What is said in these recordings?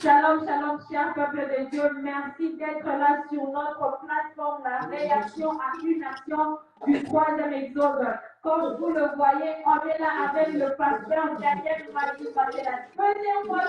Shalom, shalom, cher peuple de Dieu. Merci d'être là sur notre plateforme, la réaction à une action du troisième exode. Comme vous le voyez, on est là avec le pasteur Daniel Marie. C'est la deuxième fois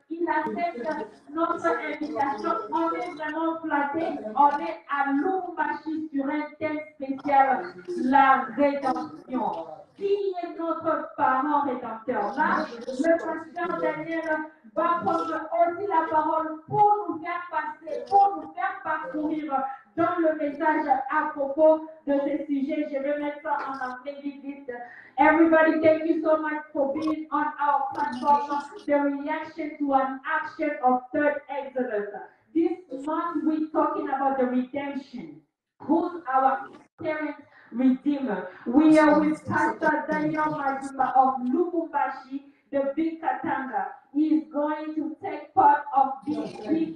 qu'il accepte notre invitation. On est vraiment flattés. On est à Lubumbashi sur un thème spécial, la rédemption. Qui est notre parent rédempteur? Là, le pasteur Daniel va prendre aussi la parole pour nous faire passer, pour nous faire parcourir dans le message à propos de ce sujet. Je vais mettre ça en anglais vite vite. Everybody, thank you so much for being on our platform, the reaction to an action of third Exodus. This month we're talking about the redemption. Who's our parent redeemer? We are with Pastor Daniel Majumba of Lubumbashi, the big Katanga. He is going to take part of this big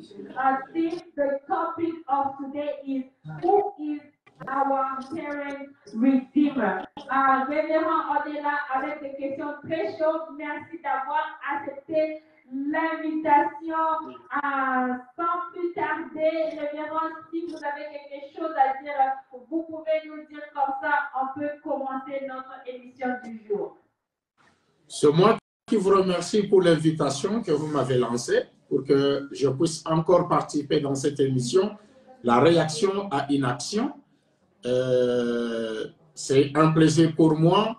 theme. The topic of today is who is our parent redeemer. Révérend, on est là avec des questions très chaudes. Merci d'avoir accepté l'invitation. Sans plus tarder, révérend, si vous avez quelque chose à dire, vous pouvez nous dire comme ça, on peut commencer notre émission du jour. C'est moi qui vous remercie pour l'invitation que vous m'avez lancée pour que je puisse encore participer dans cette émission, la réaction à une action. C'est un plaisir pour moi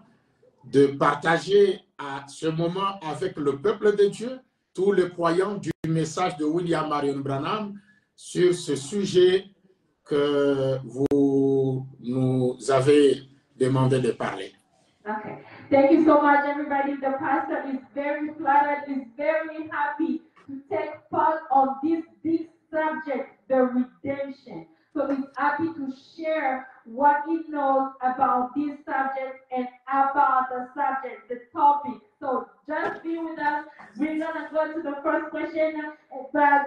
de partager à ce moment avec le peuple de Dieu, tous les croyants du message de William Marion Branham sur ce sujet que vous nous avez demandé de parler. Okay. Thank you so much, everybody. The pastor is very flattered, is very happy to take part of this big subject, the redemption. So he's happy to share what he knows about this subject and about the subject, the topic. So just be with us. We're going to go to the first question.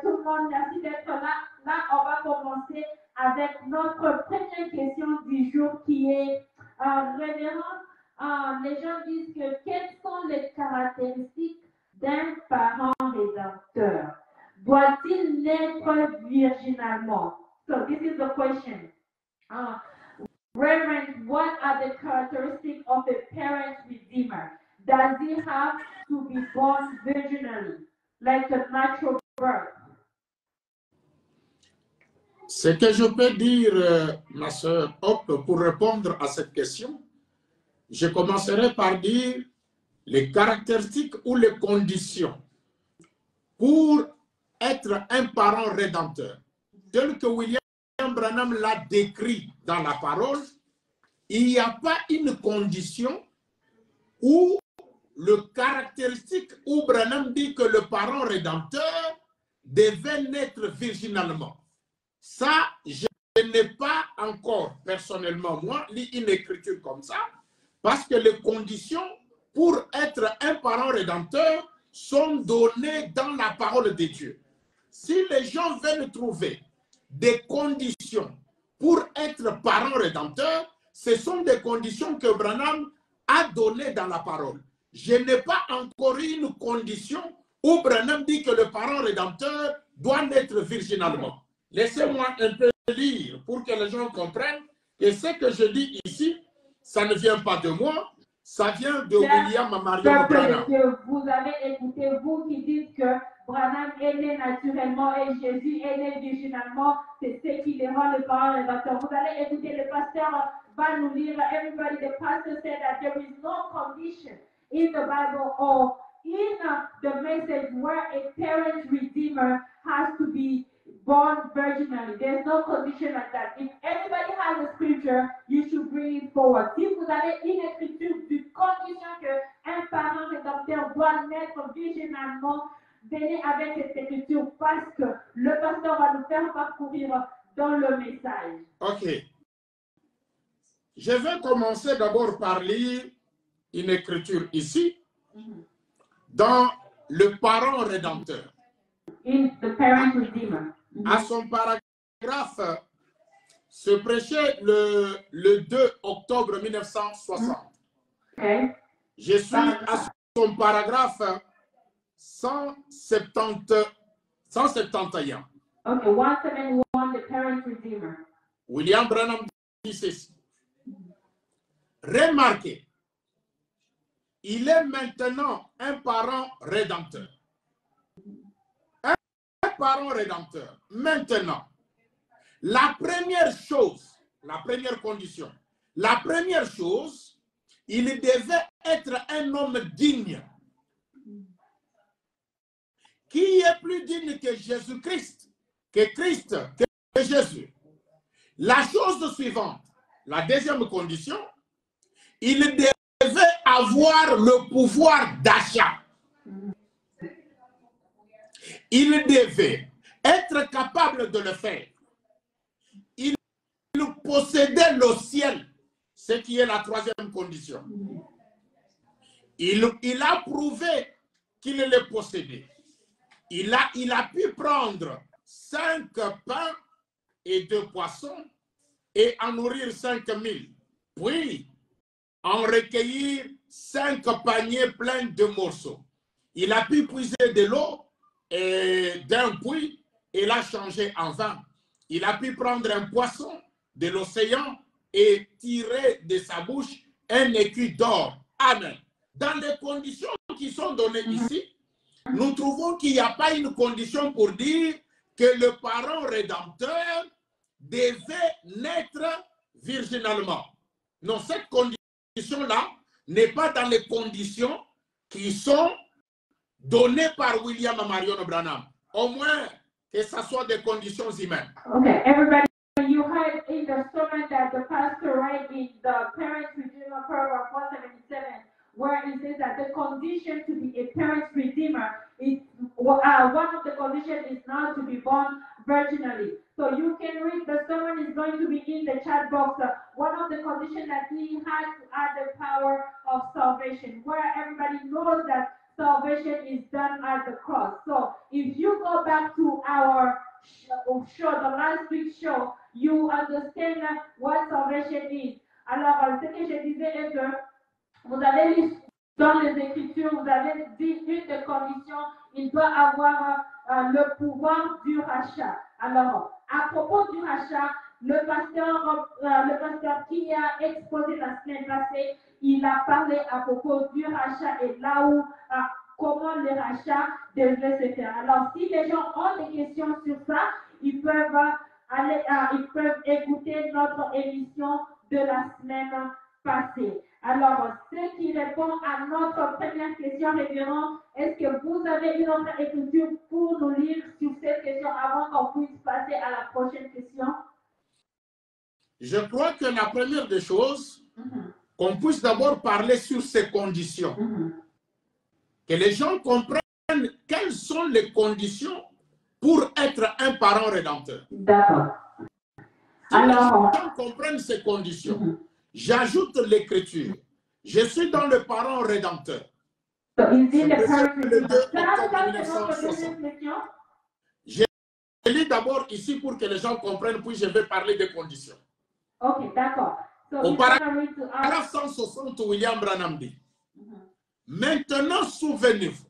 Tout le monde, merci d'être là. Là, on va commencer avec notre première question du jour qui est révérend. Les gens disent que quelles sont les caractéristiques d'un parent rédempteur? Doit-il naître virginalement? So this is the question. Reverend, what are the characteristics of a parent redeemer? Does he have to be born virginally, like a natural birth? Ce que je peux dire, ma sœur Hop, pour répondre à cette question, je commencerai par dire les caractéristiques ou les conditions pour être un parent rédempteur. Tel que William Branham l'a décrit dans la parole, il n'y a pas une condition où le caractéristique où Branham dit que le parent rédempteur devait naître virginalement. Ça, je n'ai pas encore personnellement, moi, lu une écriture comme ça, parce que les conditions pour être un parent rédempteur sont données dans la parole de Dieu. Si les gens veulent trouver des conditions pour être parent rédempteur, ce sont des conditions que Branham a données dans la parole. Je n'ai pas encore eu une condition où Branham dit que le parent rédempteur doit naître virginalement. Laissez-moi un peu lire pour que les gens comprennent que ce que je dis ici, ça ne vient pas de moi, ça vient de William Marion Branham. Vous avez écouté, vous qui dites que Branham est né naturellement et Jésus est né virginalement, c'est ce qui les rend le parent rédempteur. Vous allez écouter, le pasteur va nous lire. Everybody, the pastor said that there is no condition in the Bible or in the message where a parent redeemer has to be born virginally. There's no condition like that. If anybody has a scripture, you should bring it forward. Si vous avez une écriture d'une condition qu'un parent rédempteur doit naître virginalement, venez avec cette écriture parce que le pasteur va nous faire parcourir dans le message. Ok. Je vais commencer d'abord par lire une écriture ici, dans le parent rédempteur. In the parent redeemer. À son paragraphe, se prêchait le 2 octobre 1960. Okay. Je suis à son paragraphe 171. 171. Okay, 171, the parent redeemer. William Branham dit ceci. Remarquez, il est maintenant un parent rédempteur. Un parent rédempteur. Maintenant, la première chose, la première condition, la première chose, il devait être un homme digne. Qui est plus digne que Jésus-Christ, que Christ, que Jésus? La chose suivante, la deuxième condition, il devait avoir le pouvoir d'achat. Il devait être capable de le faire. Il possédait le ciel, ce qui est la troisième condition. Il a prouvé qu'il le possédait. Il a pu prendre 5 pains et 2 poissons et en nourrir 5000. Puis, en recueillir 5 paniers pleins de morceaux. Il a pu puiser de l'eau d'un puits et l'a changé en vin. Il a pu prendre un poisson de l'océan et tirer de sa bouche un écu d'or. Amen. Dans les conditions qui sont données ici, nous trouvons qu'il n'y a pas une condition pour dire que le parent rédempteur devait naître virginalement. Non, cette condition-là n'est pas dans les conditions qui sont données par William Marion Branham. Au moins que ce soit des conditions humaines. Okay, everybody, you heard in the sermon that the pastor read in the Parent Redeemer paragraph 177, where it says that the condition to be a parent redeemer is one of the conditions is not to be born virginally. So you can read the sermon is going to be in the chat box. One of the conditions that he had to add the power of salvation, where everybody knows that salvation is done at the cross. So if you go back to our show, the last week's show, you understand what salvation is. Alors, ce que je disais est que vous avez lu dans les Écritures, vous avez dit une des conditions, il doit avoir le pouvoir du rachat. Alors, à propos du rachat, le pasteur qui a exposé la semaine passée, il a parlé à propos du rachat et là où, comment le rachat devrait se faire. Alors, si les gens ont des questions sur ça, ils peuvent écouter notre émission de la semaine passée. Alors, ce qui répond à notre première question, révérend, est-ce que vous avez une autre écriture pour nous lire sur cette question avant qu'on puisse passer à la prochaine question? Je crois que la première des choses, qu'on puisse d'abord parler sur ces conditions. Que les gens comprennent quelles sont les conditions pour être un parent rédempteur. D'accord. Si alors, les gens comprennent ces conditions, j'ajoute l'écriture. Je suis dans le parent rédempteur. Le 2 octobre 1960. Je lis d'abord ici pour que les gens comprennent, puis je vais parler des conditions. Ok, d'accord. Au paragraphe 160, William Branham dit, maintenant souvenez-vous,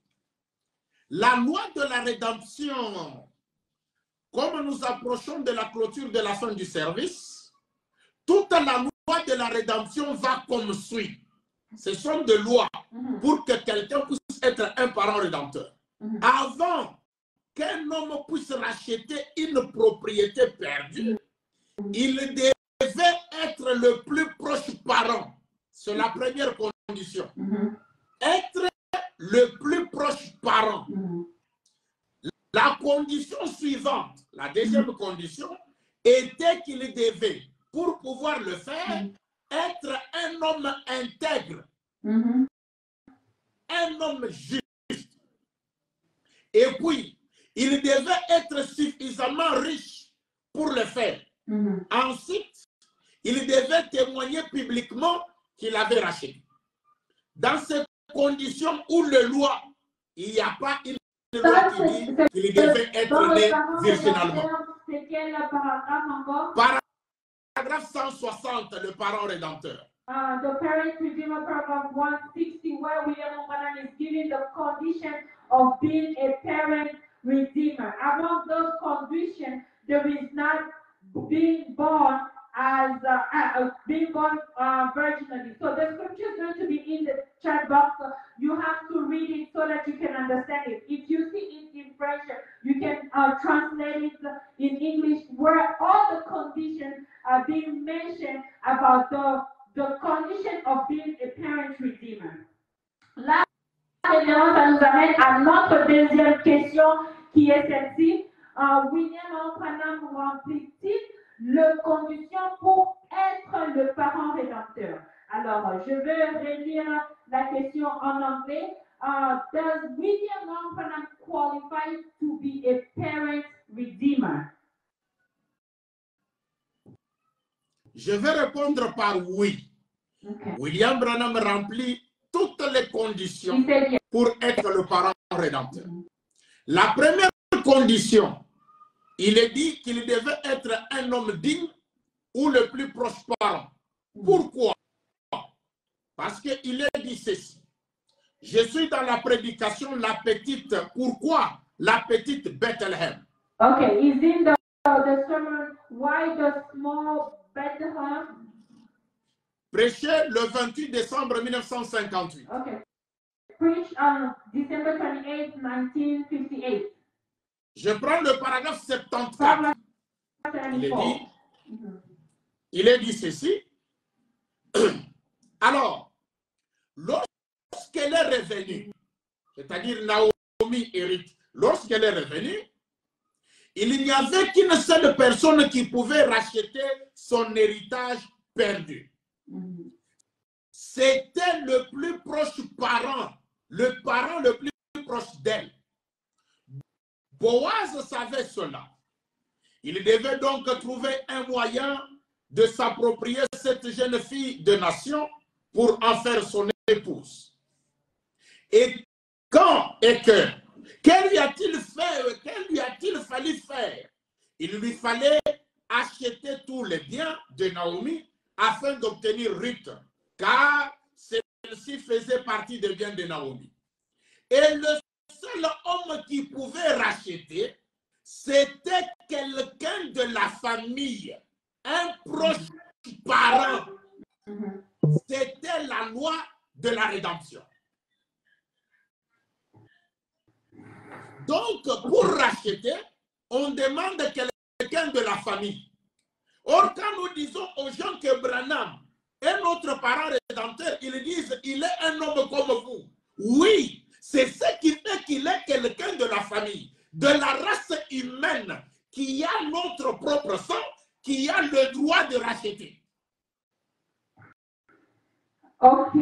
la loi de la rédemption, comme nous approchons de la clôture de la fin du service, toute la loi de la rédemption va comme suit. Ce sont des lois pour que quelqu'un puisse être un parent rédempteur. Avant qu'un homme puisse racheter une propriété perdue, il devait être le plus proche parent. C'est la première condition. Être le plus proche parent. La condition suivante, la deuxième condition, était qu'il devait, pour pouvoir le faire, être un homme intègre, un homme juste. Et puis, il devait être suffisamment riche pour le faire. Ensuite, il devait témoigner publiquement qu'il avait racheté. Dans ces conditions où le loi, il n'y a pas une loi qui dit qu'il devait être né virginalement. C'est quel paragraphe encore? Paragraphe 160, le parent rédempteur. The Parent Redeemer paragraph 160, where William Branham is giving the condition of being a parent redeemer. Among those conditions, there is not being born as virginally. So the scripture is going to be in the chat box. You have to read it so that you can understand it. If you see it in French, you can translate it in English, where all the conditions are being mentioned about the condition of being a parent redeemer. Là, ça nous amène à notre deuxième question qui est celle-ci. William Branham remplit-il le condition pour être le parent rédempteur? Alors, je vais relire la question en anglais. Does William Branham qualify to be a parent redeemer? Je vais répondre par oui. Okay. William Branham remplit toutes les conditions pour être le parent rédempteur. La première condition, il est dit qu'il devait être un homme digne ou le plus proche parent. Pourquoi? Parce qu'il est dit ceci. Je suis dans la prédication, la petite, pourquoi la petite Bethléem? Okay, is in the sermon, why the small Bethlehem? Prêché le 28 décembre 1958. Okay. Preached on December 28, 1958. Je prends le paragraphe 74. Il est dit ceci. Alors, lorsqu'elle est revenue, c'est-à-dire Naomi hérite, lorsqu'elle est revenue, il n'y avait qu'une seule personne qui pouvait racheter son héritage perdu. C'était le plus proche parent le plus proche d'elle. Boaz savait cela. Il devait donc trouver un moyen de s'approprier cette jeune fille de nation pour en faire son épouse. Et quand et que, qu'elle lui a-t-il fait, qu'elle lui a-t-il fallu faire? Il lui fallait acheter tous les biens de Naomi afin d'obtenir Ruth, car celle-ci faisait partie des biens de Naomi. Et le seul homme qui pouvait racheter, c'était quelqu'un de la famille, un proche parent. C'était la loi de la rédemption. Donc, pour racheter, on demande quelqu'un de la famille. Or, quand nous disons aux gens que Branham est notre parent rédempteur, ils disent il est un homme comme vous. Oui, c'est ce qui fait qu'il est quelqu'un de la famille, de la race humaine, qui a notre propre sang, qui a le droit de racheter. Ok,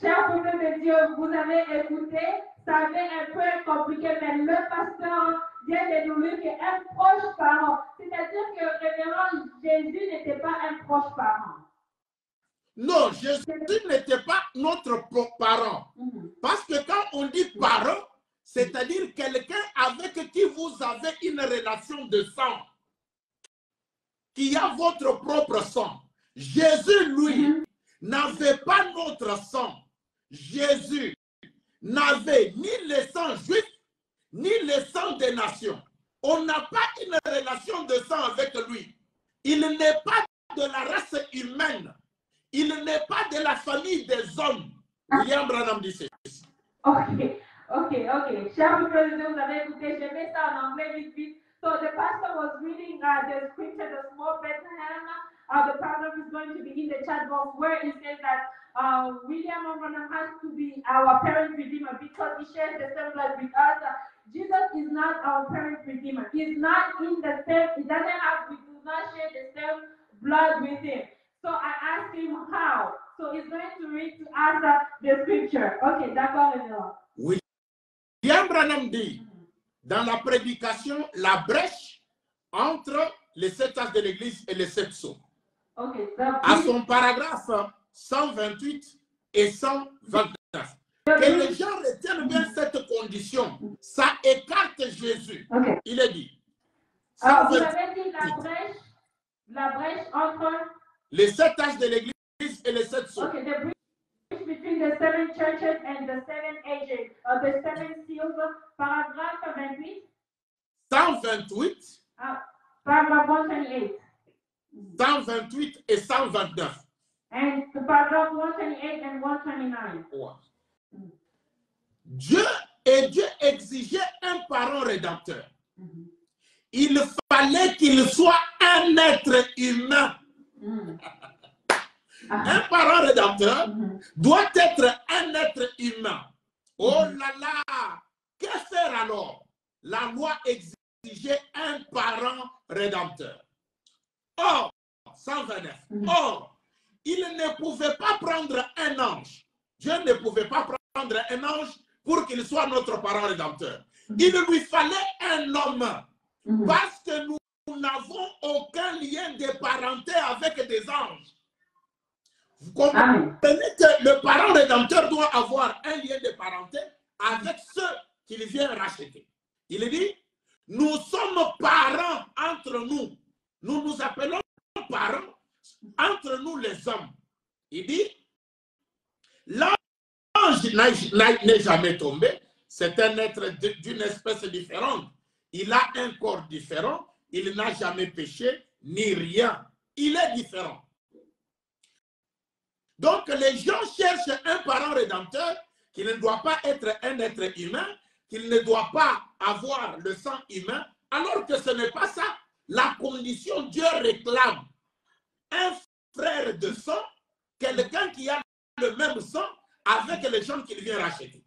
cher peuple de Dieu, vous avez écouté, ça avait un peu compliqué, mais le pasteur vient de nous dire qu'un proche parent, c'est-à-dire que le révérend Jésus n'était pas un proche parent. Non, Jésus n'était pas notre parent. Parce que quand on dit parent, c'est-à-dire quelqu'un avec qui vous avez une relation de sang, qui a votre propre sang. Jésus, lui, n'avait pas notre sang. Jésus n'avait ni le sang juif, ni le sang des nations. On n'a pas une relation de sang avec lui. Il n'est pas de la race humaine. Il n'est pas de la famille des hommes. William Branham dit ceci. Ok. Cher peuple de Dieu, vous avez écouté, je mets ça en anglais vite vite. So the pastor was reading the scripture, the small Bethlehem. The paragraph is going to be in the chat box where it says that William Branham has to be our parent redeemer because he shares the same blood with us. Jesus is not our parent redeemer. He's not in the same, we do not share the same blood with him. So I asked him how. So he's going to read to us the scripture. Okay, d'accord, William Branham dit dans la prédication la brèche entre les 7 âges de l'Église et les 7 sceaux. Okay, à son paragraphe 128 et 129. Que les gens retiennent bien cette condition. Ça écarte Jésus. Okay. Il est dit. Vous avez dit la brèche entre les 7 âges de l'Église et les 7 sceaux. Okay, the bridge between see the 7 churches and the 7 ages, the 7 seals, paragraphe 28. 128, Paragraphe 128. 128 et 129. And the paragraph 128 and 129. Ouais. Dieu exigeait un parent rédempteur. Il fallait qu'il soit un être humain. Un parent rédempteur doit être un être humain. Oh là là! Que faire alors? La loi exigeait un parent rédempteur. Or, 129. Or, il ne pouvait pas prendre un ange. Dieu ne pouvait pas prendre un ange pour qu'il soit notre parent rédempteur. Il lui fallait un homme. Parce que nous n'avons aucun lien de parenté avec des anges. Vous comprenez que le parent rédempteur doit avoir un lien de parenté avec ceux qu'il vient racheter. Il dit, nous sommes parents entre nous. Nous nous appelons parents entre nous les hommes. Il dit, l'ange n'est jamais tombé. C'est un être d'une espèce différente. Il a un corps différent. Il n'a jamais péché ni rien. Il est différent. Donc, les gens cherchent un parent rédempteur qui ne doit pas être un être humain, qu'il ne doit pas avoir le sang humain, alors que ce n'est pas ça la condition. Dieu réclame un frère de sang, quelqu'un qui a le même sang avec les gens qu'il vient racheter.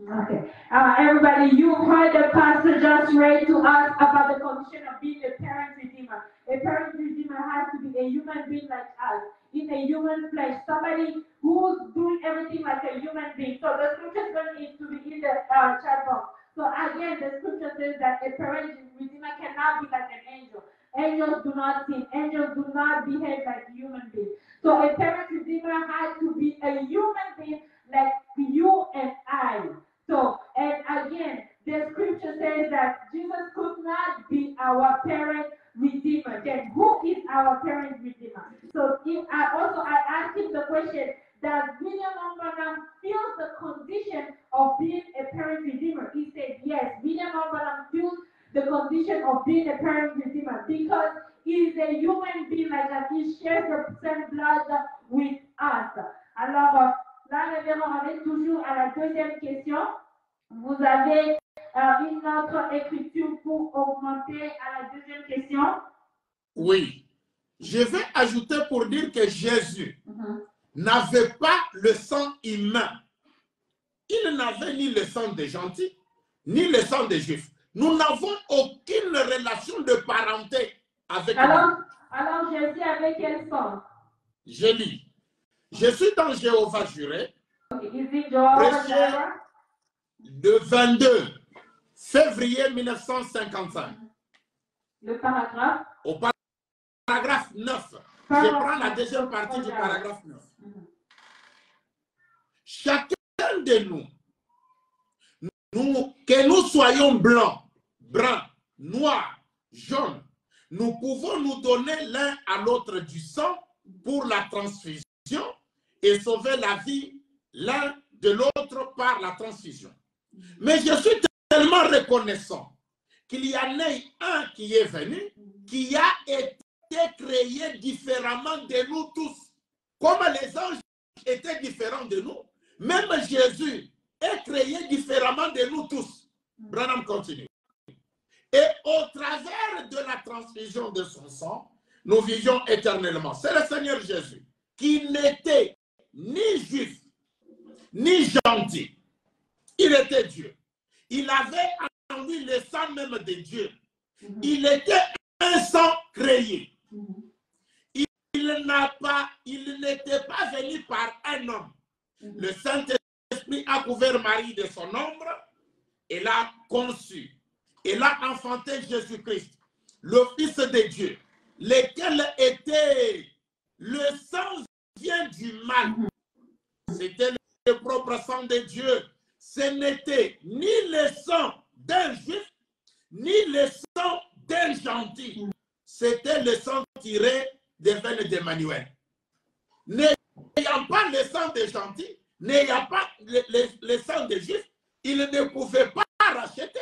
Okay. Everybody, you heard the pastor just read to us about the condition of being a parent redeemer. A parent redeemer has to be a human being like us, in a human flesh, somebody who's doing everything like a human being. So the scripture is going to be in the chat box. So again, the scripture says that a parent redeemer cannot be like an angel. Angels do not sin. Angels do not behave like human beings. So a parent redeemer has to be a human being like you and I. So, and again, the scripture says that Jesus could not be our parent redeemer. Then who is our parent redeemer? So if I asked him the question, does William Branham feel the condition of being a parent redeemer? He said yes. William Branham feels the condition of being a parent redeemer because he is a human being like us. He shares the same blood with us. Alors, là, révérend, on est toujours à la deuxième question. Vous avez une autre écriture pour augmenter à la deuxième question? Oui. Je vais ajouter pour dire que Jésus n'avait pas le sang humain. Il n'avait ni le sang des gentils, ni le sang des juifs. Nous n'avons aucune relation de parenté avec lui. Alors Jésus avait quel sang? Je lis. Je suis dans Jéhovah Jireh, le 22 février 1955. Le paragraphe? Au paragraphe 9. Je prends la deuxième partie du paragraphe 9. Chacun de nous, que nous soyons blancs, bruns, noirs, jaunes, nous pouvons nous donner l'un à l'autre du sang pour la transfusion et sauver la vie l'un de l'autre par la transfusion. Mais je suis tellement reconnaissant qu'il y en ait un qui est venu, qui a été créé différemment de nous tous. Comme les anges étaient différents de nous, même Jésus est créé différemment de nous tous. Branham continue. Et au travers de la transfusion de son sang, nous vivions éternellement. C'est le Seigneur Jésus qui n'était ni juif, ni gentil. Il était Dieu. Il avait en lui le sang même de Dieu. Il était un sang créé. Il n'était pas venu par un homme. Le Saint-Esprit a couvert Marie de son ombre et l'a conçu. Et l'a enfanté Jésus-Christ, le Fils de Dieu, lequel était le sang vient du mal. C'était le propre sang de Dieu. Ce n'était ni le sang d'un juif, ni le sang d'un gentil. C'était le sang tiré des veines d'Emmanuel. N'ayant pas le sang des gentils, n'ayant pas le sang des Juifs, il ne pouvait pas racheter.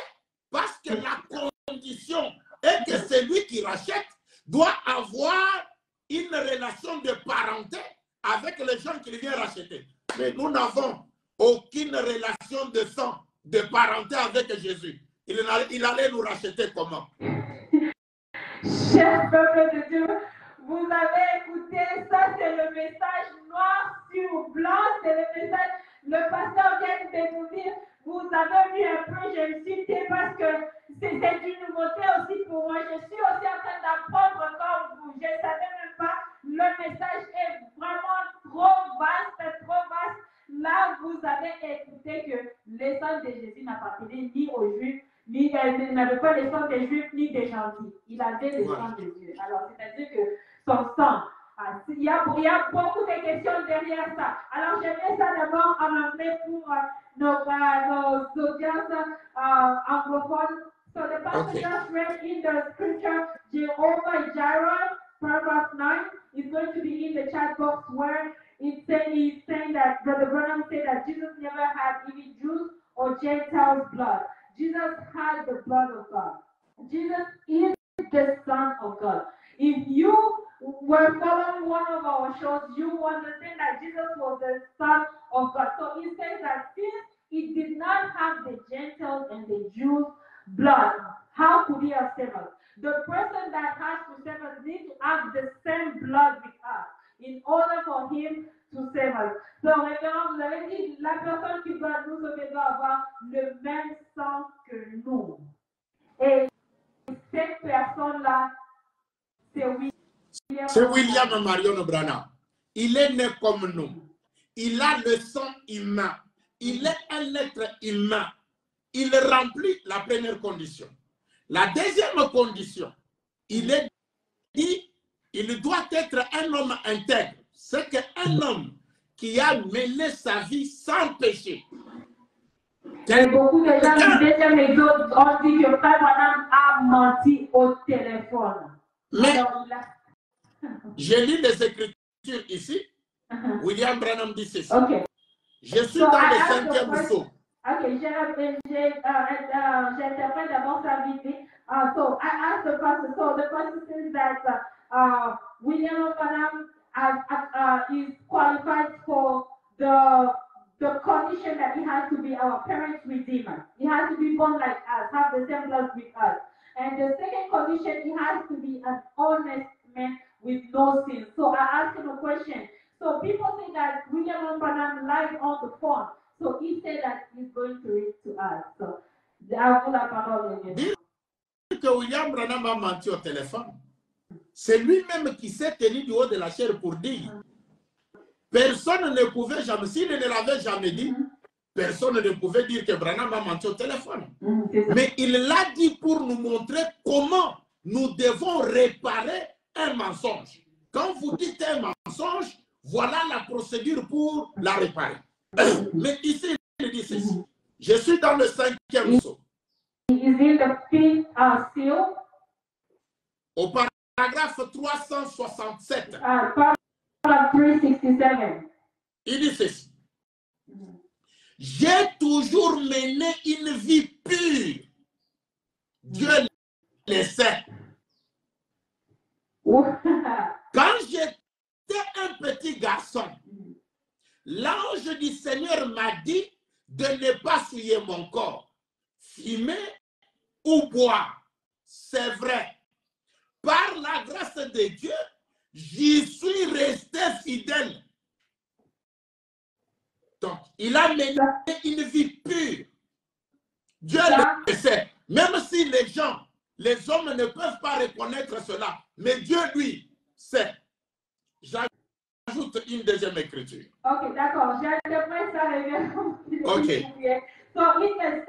Parce que la condition est que celui qui rachète doit avoir une relation de parenté avec les gens qu'il vient racheter. Mais nous n'avons aucune relation de sang, de parenté avec Jésus. Il allait nous racheter comment? Cher peuple de Dieu, vous avez écouté, ça c'est le message noir sur blanc, c'est le message, le pasteur vient de nous dire, vous avez vu un peu, j'ai insulté parce que c'est une nouveauté aussi pour moi, je suis aussi en train d'apprendre comme vous, je ne savais même pas, le message est vraiment trop vaste, là vous avez écouté que le sang de Jésus n'appartenait ni aux Juifs, il n'avait pas le sang des Juifs ni des gentils. Il avait le sang de Dieu. Alors, c'est-à-dire que son sang, il y a beaucoup de questions derrière ça. Alors, je mets ça d'abord en anglais pour nos audiences anglophones. So, the pastor just read in the scripture, Jehovah Jireh, paragraph 9, is going to be in the chat box where he's saying that Brother Branham said that Jesus never had even Jews or Gentiles' blood. Jesus had the blood of God. Jesus is the Son of God. If you were following one of our shows, you understand that Jesus was the Son of God. So he says that since he did not have the Gentiles and the Jews' blood, how could he have saved us? The person that has to save us needs to have the same blood with us in order for him to save us. So, révérend, vous avez dit, la personne qui doit nous sauver doit avoir le même sang que nous. Et cette personne-là, c'est William. C'est William Marion Branham. Il est né comme nous. Il a le sang humain. Il est un être humain. Il remplit la première condition. La deuxième condition, il est dit, il doit être un homme intègre. C'est qu'un homme qui a mené sa vie sans péché. Et beaucoup de gens du deuxième exode ont dit que Frère Branham a menti au téléphone. Mais alors, je lis les Écritures ici. William Branham dit ceci. Okay. Je suis dans le cinquième psaume. Ok, j'interprète d'abord ça vite. So I asked the pastor. So the pastor says that William Branham is qualified for the condition that he has to be our parents' redeemer. He has to be born like us, have the same blood with us. And the second condition, he has to be an honest man with no sin. So I asked him a question. So people say that William Branham lied on the phone. So he said that he's going to read to us. So I will la parole. Dire que William Branham a menti au téléphone, c'est lui-même qui s'est tenu du haut de la chair pour dire. Personne ne pouvait jamais, s'il ne l'avait jamais dit, personne ne pouvait dire que Branham a menti au téléphone. Mais il l'a dit pour nous montrer comment nous devons réparer un mensonge. Quand vous dites un mensonge, voilà la procédure pour la réparer. Mais ici, il dit ceci. Je suis dans le cinquième psaume. Au paragraphe 367. Il dit ceci. J'ai toujours mené une vie pure. Dieu le sait. Quand j'étais un petit garçon, l'ange du Seigneur m'a dit de ne pas souiller mon corps, fumer ou boire. C'est vrai. Par la grâce de Dieu, j'y suis resté fidèle. Donc, il a mené une vie pure. Dieu le sait. Même si les gens, les hommes ne peuvent pas reconnaître cela, mais Dieu, lui, sait. J'ajoute une deuxième écriture. Ok, d'accord. J'interprète ça. Ok. So, in the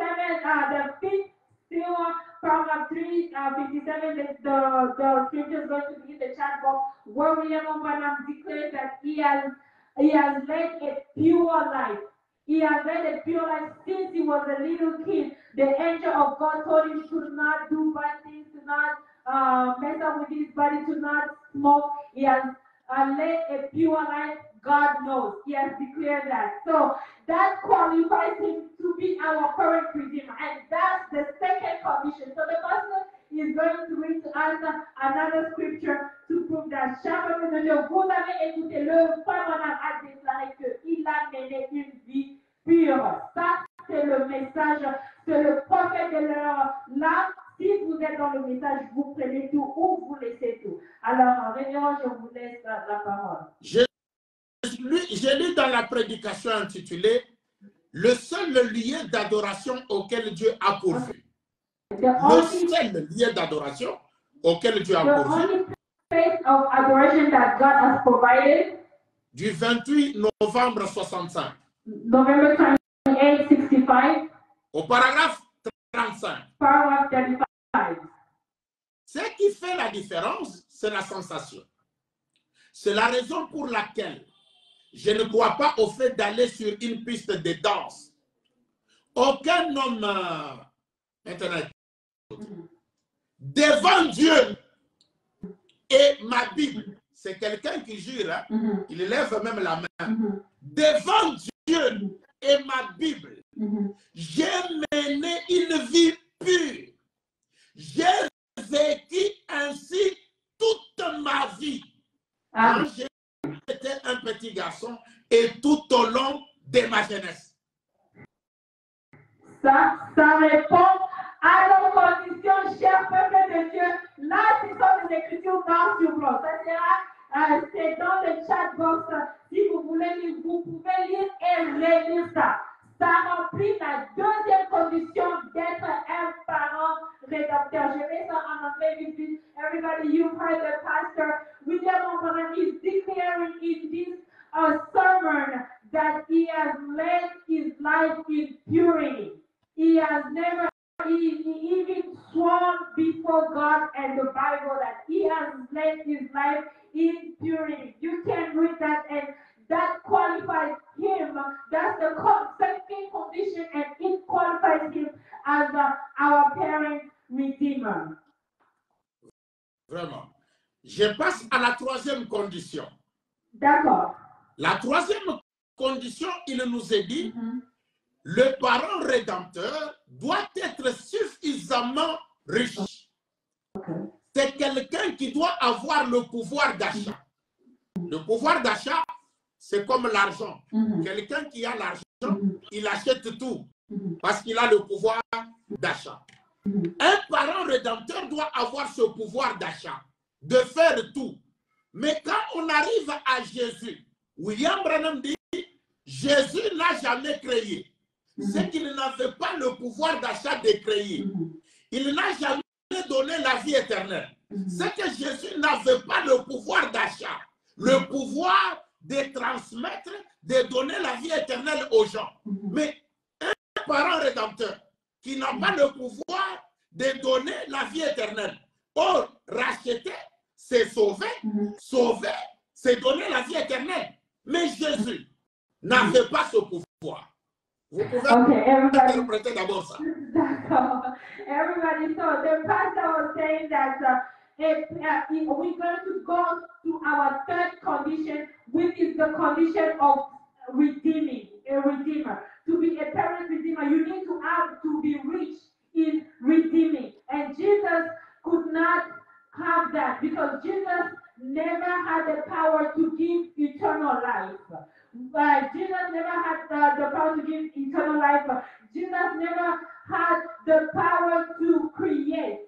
fifth seal, paragraph 357, the scripture is going to be in the chat box where William Branham declares that he has led a pure life. He has led a pure life since he was a little kid. The angel of God told him to not do bad things, to not mess up with his body, to not smoke. He has led a pure life, God knows. He has declared that. So that qualifies him to be our current Redeemer. And that's the second condition. So the pastor is going to read to us another scripture to prove that. Chers frères de Dieu, vous avez écouté le frère Branham a déclaré qu'il a mené une vie pure. Ça, c'est le message, c'est le prophète de l'heure. Là, si vous êtes dans le message, vous prenez tout ou vous laissez tout. Alors, révérend, je vous laisse la parole. J'ai lu dans la prédication intitulée « Le seul lieu d'adoration auquel Dieu a pourvu ». Le seul lieu d'adoration auquel Dieu a pourvu. Place of adoration that God has provided. Du 28 novembre 65. November 28, 65. Au paragraphe 35. Paragraph 35. Ce qui fait la différence, c'est la sensation. C'est la raison pour laquelle je ne crois pas au fait d'aller sur une piste de danse. Aucun homme Internet devant Dieu et ma Bible, c'est quelqu'un qui jure, hein? Il lève même la main. Devant Dieu et ma Bible, j'ai mené une vie pure. J'ai vécu ainsi toute ma vie. Quand j'étais un petit garçon et tout au long de ma jeunesse. Ça répond à nos conditions, chers peuple de Dieu. Là, ce sont des écritures noir sur blanc. Ça sera, c'est dans le chat box. Si vous voulez lire, vous pouvez lire et relire ça. Ça remplit la deuxième condition d'être un parent rédempteur. Je mets ça en anglais. Everybody, you've heard the pastor. William Branham is declaring in this sermon that he has led his life in purity. He has never even sworn before God and the Bible that he has led his life in purity. You can read that, and that qualifies him. That's the second condition, and it qualifies him as our parent redeemer. Vraiment. Je passe à la troisième condition. D'accord. La troisième condition, il nous est dit, le parent rédempteur doit être suffisamment riche. C'est quelqu'un qui doit avoir le pouvoir d'achat. Le pouvoir d'achat, c'est comme l'argent. Quelqu'un qui a l'argent, il achète tout parce qu'il a le pouvoir d'achat. Un parent rédempteur doit avoir ce pouvoir d'achat, de faire tout. Mais quand on arrive à Jésus, William Branham dit, Jésus n'a jamais créé. C'est qu'il n'avait pas le pouvoir d'achat de créer. Il n'a jamais donné la vie éternelle. C'est que Jésus n'avait pas le pouvoir d'achat, le pouvoir de transmettre, de donner la vie éternelle aux gens. Mais un parent rédempteur qui n'a pas le pouvoir de donner la vie éternelle. Or, racheter, c'est sauver. Sauver, c'est donner la vie éternelle. Mais Jésus n'avait pas ce pouvoir. Vous pouvez interpréter d'abord ça. Everybody, so the pastor was saying that if we're going to go to our third condition, which is the condition of redeeming, a redeemer. To be a parent redeemer, you need to have to be rich in redeeming. And Jesus could not have that because Jesus never had the power to give eternal life. Jesus never had the power to give eternal life. Jesus never had the power to create.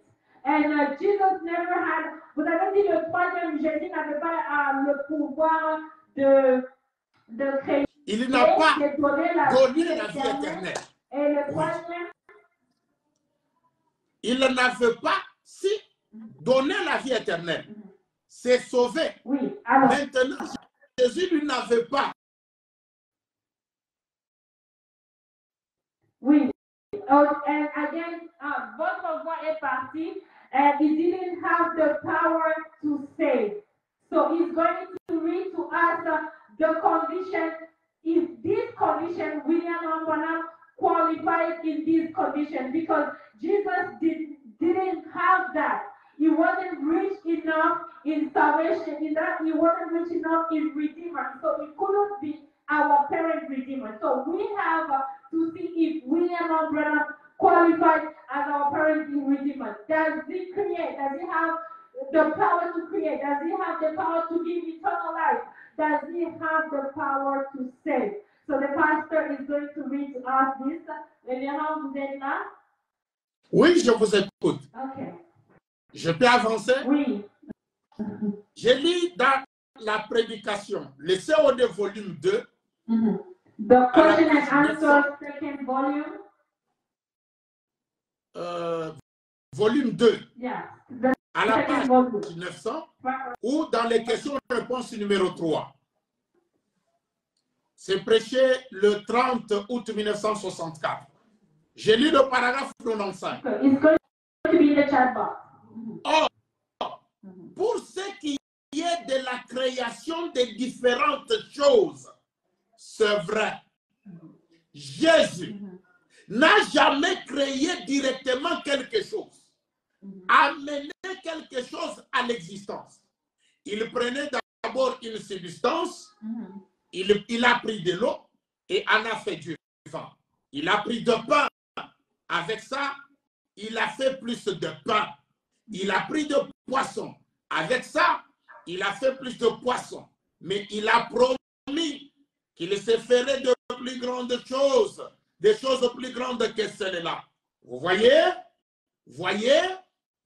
And Jesus never had, vous avez dit le troisième, Jésus n'avait pas le pouvoir de créer. Il n'a pas donné la vie éternelle. Et le troisième, il n'avait pas si donné la vie éternelle. C'est sauvé. Oui, alors. Maintenant, Jésus lui n'avait pas. Oui. And again, votre voix est partie, and he didn't have the power to save. So he's going to read to us the condition. If this condition, William Branham qualifies in this condition because Jesus didn't have that. he wasn't rich enough in salvation, in that he wasn't rich enough in Redeemer. So he couldn't be our parent Redeemer. So we have to see if William Branham qualified as our parent Redeemer. Does he create? Does he have the power to create? Does he have the power to give eternal life? Does he have the power to save? So the pastor is going to read to us this. Révérend, vous êtes là? Oui, je vous écoute. Okay. Je peux avancer? Oui. Je lis dans la prédication, le CO2 volume 2. The question and answer, second volume. Volume 2. Yeah. À la page Volume. 900, ou dans les questions-réponses numéro 3. C'est prêché le 30 août 1964. J'ai lu le paragraphe 95. It's going to be in the chat box. Or, pour ce qui est de la création de différentes choses, c'est vrai. Jésus n'a jamais créé directement quelque chose, amené quelque chose à l'existence. Il prenait d'abord une substance, il a pris de l'eau et en a fait du vin. Il a pris de pain. Avec ça, il a fait plus de pain. Il a pris de poisson. Avec ça, il a fait plus de poisson. Mais il a promis qu'il se ferait de plus grandes choses, des choses plus grandes que celles-là. Vous voyez? Voyez?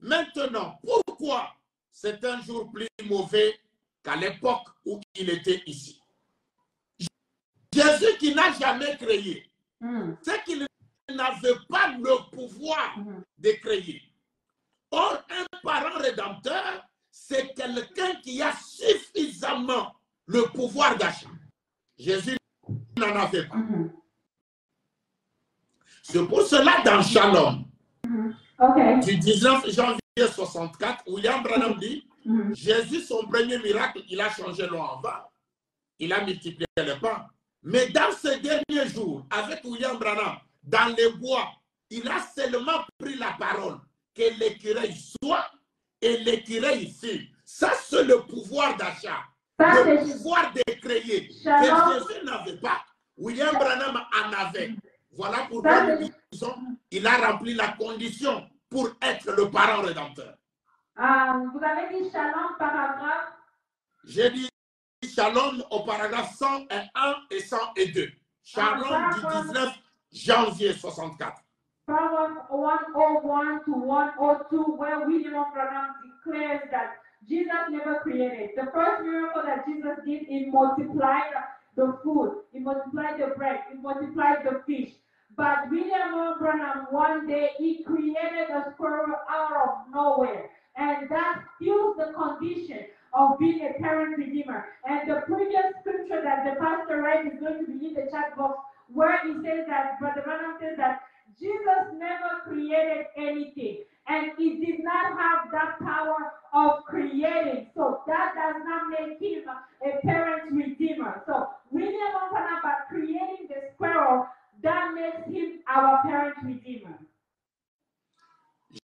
Maintenant, pourquoi c'est un jour plus mauvais qu'à l'époque où il était ici? Jésus qui n'a jamais créé, c'est qu'il n'avait pas le pouvoir de créer. Or, un parent rédempteur, c'est quelqu'un qui a suffisamment le pouvoir d'achat. Jésus n'en avait pas. C'est pour cela, dans Shalom, du 19 janvier 64, William Branham dit, Jésus, son premier miracle, il a changé l'eau en vin. Il a multiplié le pain. Mais dans ces derniers jours, avec William Branham, dans les bois, il a seulement pris la parole que l'écureuil soit et l'écureuil fut. Ça, c'est le pouvoir d'achat, le pouvoir de créer, que Jésus n'avait pas. William Branham en avait. Voilà pourquoi nous disons il a rempli la condition pour être le parent rédempteur. Vous avez dit Shalom, paragraphe? J'ai dit Shalom au paragraphe 101 et 102. Shalom du 19 janvier 64. Paragraph 101 to 102, where William Branham declares that Jesus never created. The first miracle that Jesus did, he multiplied the food, he multiplied the bread, he multiplied the fish. But William Branham, one day, he created a squirrel out of nowhere. And that fuels the condition of being a parent redeemer. And the previous scripture that the pastor read is going to be in the chat box, where he says that, Brother Branham says that Jesus never created anything. And he did not have that power of creating. So that does not make him a parent redeemer. So William Branham, by creating the squirrel, that makes him our parent redeemer.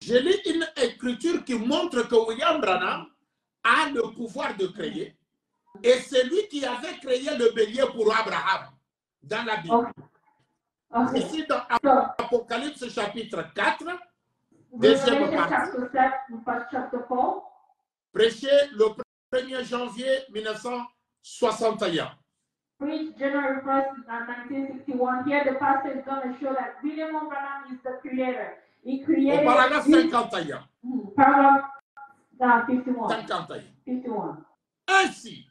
Je lis une écriture qui montre que William Branham a le pouvoir de créer. Et c'est lui qui avait créé le bélier pour Abraham dans la Bible. Ici dans Apocalypse chapitre 4, deuxième partie, prêché le 1er janvier 1961. Preached January 1st, 1961. Here the pastor is going to show that William Branham is the creator. He created... Au paragraphe 51. Paragraph 51. 51. Ainsi,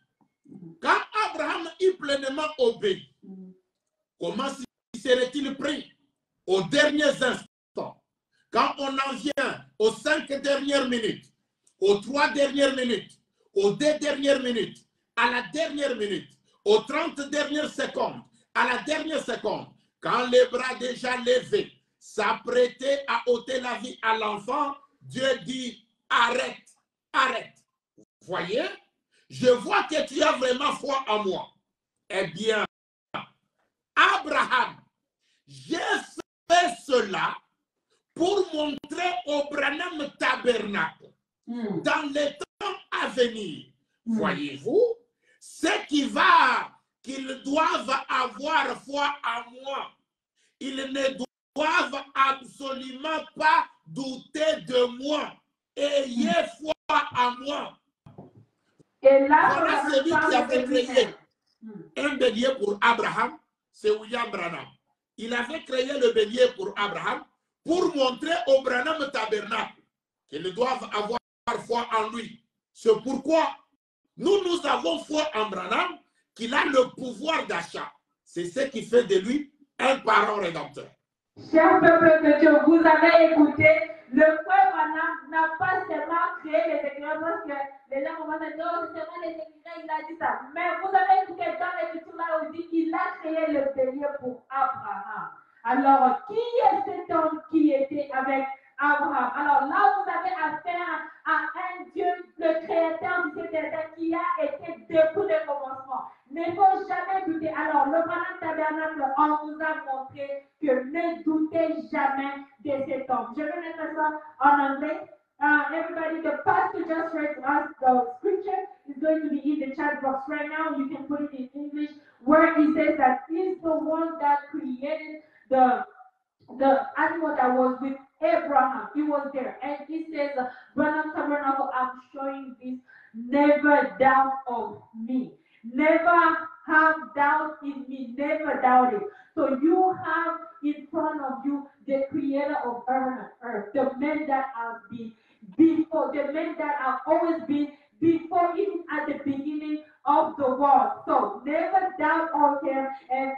quand Abraham eut pleinement obéi, comment serait-il pris aux derniers instants? Quand on en vient aux 5 dernières minutes, aux 3 dernières minutes, aux 2 dernières minutes, à la dernière minute, aux 30 dernières secondes, à la dernière seconde, quand les bras déjà levés s'apprêtaient à ôter la vie à l'enfant, Dieu dit, arrête, arrête. Voyez, je vois que tu as vraiment foi en moi. Eh bien, Abraham, j'ai fait cela pour montrer au Branham Tabernacle dans les temps à venir. Voyez-vous, c'est qu'ils doivent avoir foi en moi. Ils ne doivent absolument pas douter de moi. Ayez foi en moi. Et là, Voilà celui qui avait créé un bélier pour Abraham, c'est William Branham. Il avait créé le bélier pour Abraham pour montrer au Branham Tabernacle qu'ils doivent avoir foi en lui. C'est pourquoi nous avons foi en Branham, qu'il a le pouvoir d'achat. C'est ce qui fait de lui un parent rédempteur. Cher peuple de Dieu, vous avez écouté, le frère Branham n'a pas seulement créé les écrivains parce que les gens vont dire, oh, c'est seulement les écrivains, il a dit ça. Mais vous avez écouté dans l'écriture là où il dit qu'il a créé le bélier pour Abraham. Alors, qui est cet homme qui était avec Abraham? Alors là, vous avez affaire à un Dieu, le créateur du ciel qui a été depuis le commencement. Ne faut jamais douter. Alors, le Branham Tabernacle, on vous a montré que ne doutez jamais de cet homme. Je vais mettre ça en anglais. Everybody, the pastor just read us the scripture. Is going to be in the chat box right now. You can put it in English, where he says that he's the one that created the animal that was with Abraham. He was there. And he says, Branham Tabernacle, I'm showing this. Never doubt of me. Never have doubt in me. Never doubt it. So you have in front of you the creator of heaven and earth, the men that have been before, the men that have always been before, even at the beginning of the world. So never doubt of him and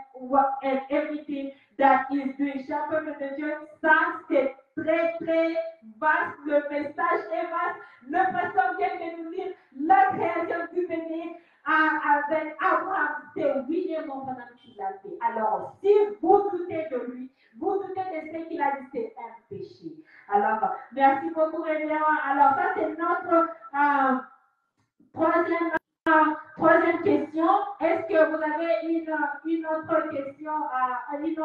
everything that is doing. Cher peuple de Dieu, ça c'est très très vaste, le message est vaste. Le pasteur vient de nous dire la création du béni avec Abraham, c'est William Branham qui l'a fait. Alors, si vous doutez de lui, vous doutez de ce qu'il a dit, c'est un péché. Alors, merci beaucoup, Réunion. Alors, ça, c'est notre troisième question. Est-ce que vous avez une autre question, une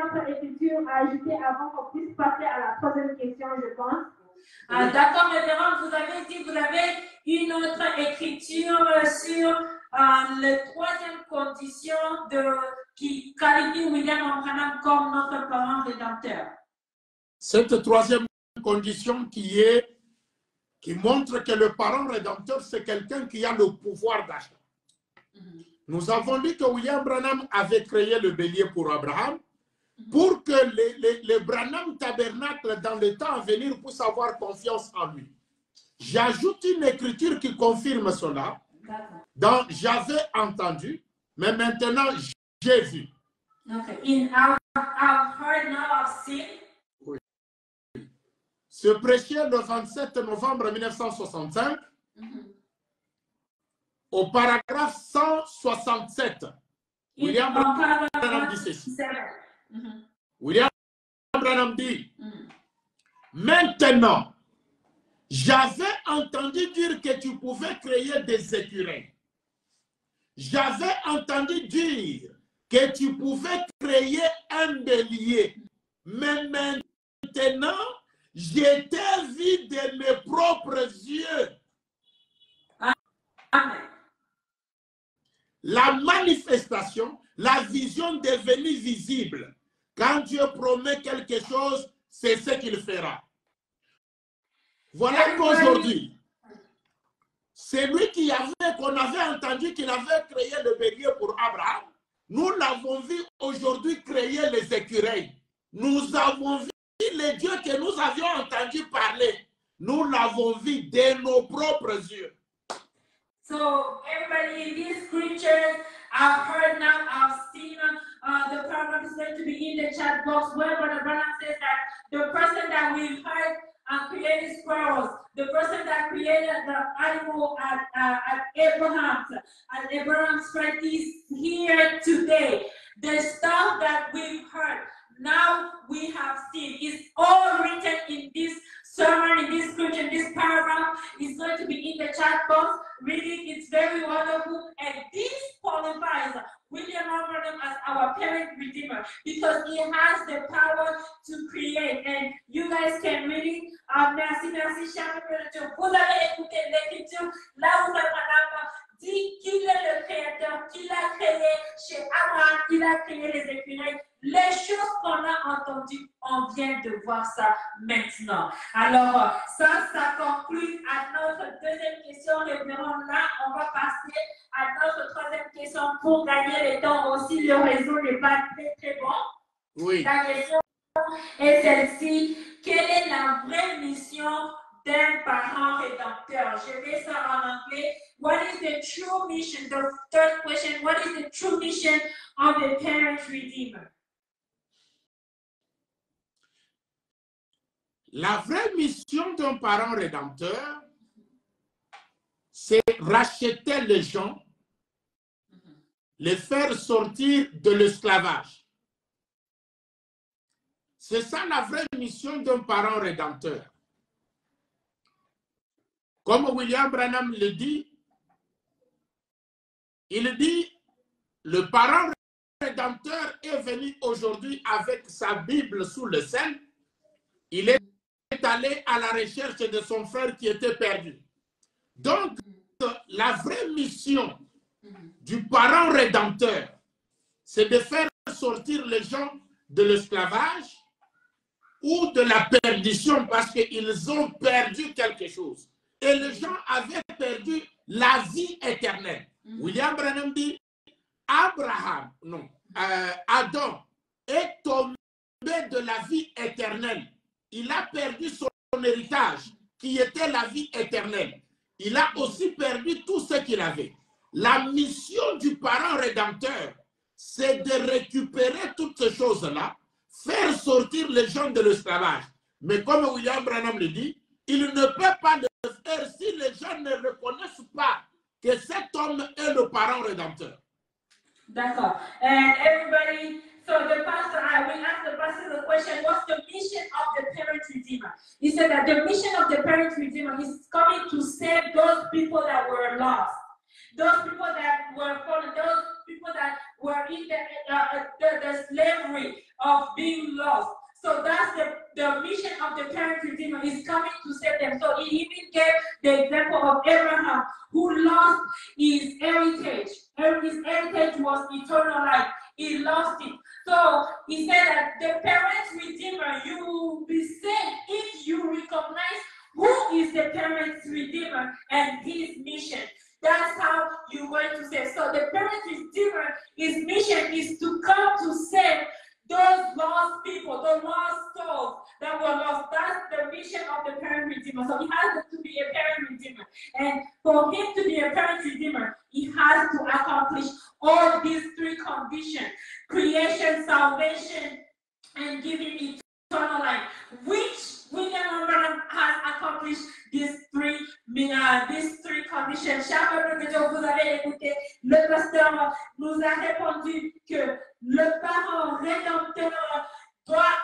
autre écriture à ajouter avant qu'on puisse passer à la troisième question, je pense? D'accord, révérend, vous avez dit que vous avez une autre écriture sur la troisième condition qui qualifie William Branham comme notre parent rédempteur. Cette troisième condition qui montre que le parent rédempteur, c'est quelqu'un qui a le pouvoir d'achat. Nous avons dit que William Branham avait créé le bélier pour Abraham pour que les Branham Tabernacle dans le temps à venir puissent avoir confiance en lui. J'ajoute une écriture qui confirme cela. Donc, j'avais entendu, mais maintenant j'ai vu. Okay. I've heard, now I've seen. Oui. Se prêchait le 27 novembre 1965 au paragraphe 167. William Branham dit ceci. William Branham dit, maintenant, j'avais entendu dire que tu pouvais créer des écureuils. J'avais entendu dire que tu pouvais créer un bélier. Mais maintenant, j'ai vu de mes propres yeux. Amen. La manifestation, la vision devenue visible. Quand Dieu promet quelque chose, c'est ce qu'il fera. Voilà qu'aujourd'hui, celui qu'on avait entendu qu'il avait créé le bélier pour Abraham, nous l'avons vu aujourd'hui créer les écureuils. Nous avons vu les dieux que nous avions entendu parler. Nous l'avons vu de nos propres yeux. So everybody in these scriptures, I've heard now, I've seen, the paragraph is going to be in the chat box where Brother Branham says that the person that we heard created squirrels, the person that created the animal at Abraham's friend is here today. The stuff that we've heard, now we have seen, is all written in this sermon, in this scripture, this paragraph is going to be in the chat box. Read it, it's very wonderful, and this qualifies William Branham as our parent redeemer because he has the power to create. And you guys can read it. Merci, cher Dieu. Vous avez écouté l'écriture. Là où Branham dit qu'il est le créateur, qu'il a créé chez Abraham, qu'il a créé les écureuils. Les choses qu'on a entendues, on vient de voir ça maintenant. Alors, ça conclut à notre deuxième question. Révérend là, on va passer à notre troisième question pour gagner le temps aussi. Le réseau n'est pas très bon. Oui. La question est celle-ci. Quelle est la vraie mission d'un parent rédempteur? Je vais ça en anglais. What is the true mission? The third question, what is the true mission of the parent redeemer? La vraie mission d'un parent rédempteur, c'est racheter les gens, les faire sortir de l'esclavage. C'est ça la vraie mission d'un parent rédempteur. Comme William Branham le dit, il dit, le parent rédempteur est venu aujourd'hui avec sa Bible sous le sein. Il est allé à la recherche de son frère qui était perdu. Donc, la vraie mission du parent rédempteur, c'est de faire sortir les gens de l'esclavage ou de la perdition parce qu'ils ont perdu quelque chose. Et les gens avaient perdu la vie éternelle. William Branham dit, Adam est tombé de la vie éternelle. Il a perdu son héritage qui était la vie éternelle. Il a aussi perdu tout ce qu'il avait. La mission du parent rédempteur, c'est de récupérer toutes ces choses-là, faire sortir les gens de l'esclavage. Mais comme William Branham le dit, il ne peut pas le faire si les gens ne reconnaissent pas que cet homme est le parent rédempteur. D'accord. And everybody, so the pastor, we asked the pastor the question, what's the mission of the parent redeemer? He said that the mission of the parent redeemer is coming to save those people that were lost. Those people that were fallen, those people that were in the slavery of being lost. So that's the mission of the parent redeemer is coming to save them. So he even gave the example of Abraham who lost his heritage. His heritage was eternal life. He lost it. So he said that the parent redeemer, you will be saved if you recognize who is the parent redeemer and his mission. That's how you're going to save. So the parent redeemer, his mission is to come to save those lost people, the lost souls that were lost. That's the mission of the parent redeemer. So he has to be a parent redeemer. And for him to be a parent redeemer, he has to accomplish all these three conditions: creation, salvation, and giving eternal life, which William Branham has accomplished these three conditions. Chers peuples de Dieu, vous avez écouté, le pasteur nous a répondu que le parent rédempteur doit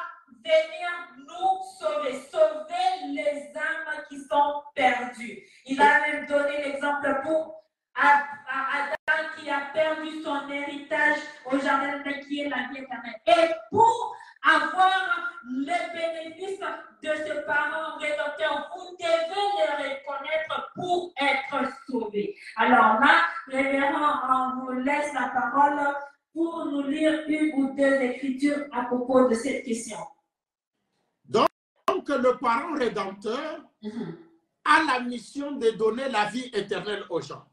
venir nous sauver, sauver les âmes qui sont perdues. Il a même donné l'exemple pour Adam qui a perdu son héritage au jardin qui est la vie éternelle. Et pour avoir le bénéfice de ce parent rédempteur, vous devez le reconnaître pour être sauvé. Alors là, révérend, on vous laisse la parole pour nous lire une ou deux écritures à propos de cette question. Donc le parent rédempteur a la mission de donner la vie éternelle aux gens.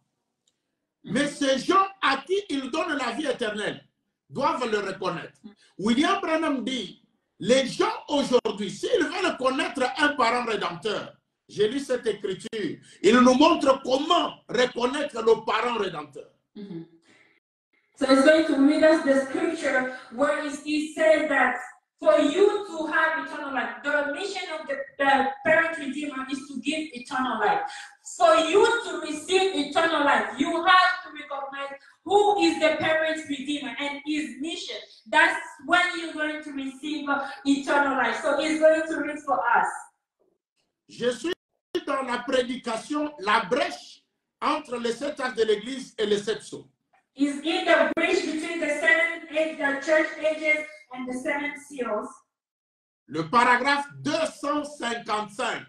Mais ces gens à qui il donne la vie éternelle doivent le reconnaître. William Branham dit, les gens aujourd'hui, s'ils veulent connaître un parent rédempteur, j'ai lu cette écriture, il nous montre comment reconnaître le parent rédempteur. So it's going to read us the scripture where he says that for you to have eternal life, the mission of the parent redeemer is to give eternal life. For you to receive eternal life, you have to recognize who is the parent redeemer and his mission. That's when you're going to receive eternal life. So he's going to read for us. Je suis dans la prédication, la brèche entre les 7 âges de l'Église et les 7 sceaux. Is in the bridge between the church ages and the 7 seals. Le paragraphe 255.